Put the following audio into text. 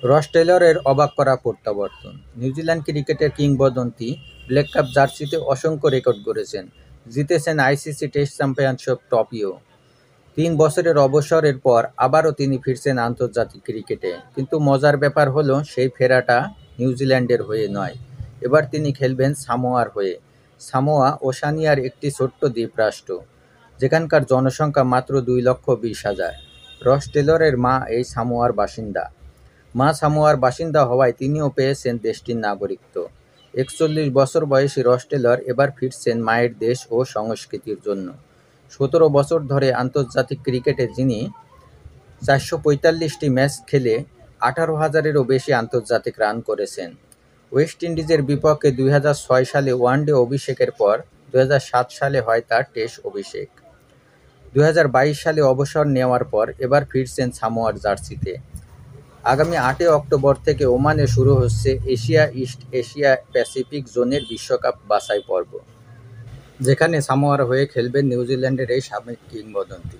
রস টেলরের অবাক করা প্রত্যাবর্তন। নিউজিল্যান্ড ক্রিকেটের কিংবদন্তি ব্ল্যাক কাপ জার্সিতে অসংখ্য রেকর্ড গড়েছেন, জিতেছেন আইসিসি টেস্ট চ্যাম্পিয়নশিপ ট্রফিও। ৩ বছরের অবসরের পর আবারও তিনি ফিরছেন আন্তর্জাতিক ক্রিকেটে, কিন্তু মজার ব্যাপার হলো সেই ফেরাটা নিউজিল্যান্ডের হয়ে নয়, এবার তিনি খেলবেন সামোয়ার হয়ে। সামোয়া ওশানিয়ার একটি ছোট্ট দ্বীপরাষ্ট্র, যেখানকার জনসংখ্যা মাত্র 2,20,000। রস টেলরের মা এই সামোয়ার বাসিন্দা। মা সামোয়ার বাসিন্দা হওয়ায় তিনিও পেয়েছেন দেশটির নাগরিকত্ব। ৪১ বছর বয়সী রস টেলর এবার ফিরছেন মায়ের দেশ ও সংস্কৃতির জন্য। ১৭ বছর ধরে আন্তর্জাতিক ক্রিকেটে যিনি ৪৪৫টি ম্যাচ খেলে ১৮,০০০-এরও বেশি আন্তর্জাতিক রান করেছেন। ওয়েস্ট ইন্ডিজের বিপক্ষে ২০০৬ সালে ওয়ানডে অভিষেকের পর ২০০৭ সালে হয় তার টেস্ট অভিষেক। ২০২২ সালে অবসর নেওয়ার পর এবার ফিরছেন সামোয়ার জার্সিতে। আগামী ৮ অক্টোবর থেকে ওমানে শুরু হচ্ছে এশিয়া ইস্ট এশিয়া প্যাসিফিক জোনের বিশ্বকাপ বাছাই পর্ব, যেখানে সামোয়ার হয়ে খেলবেন নিউজিল্যান্ডের এই সাবেক কিংবদন্তি।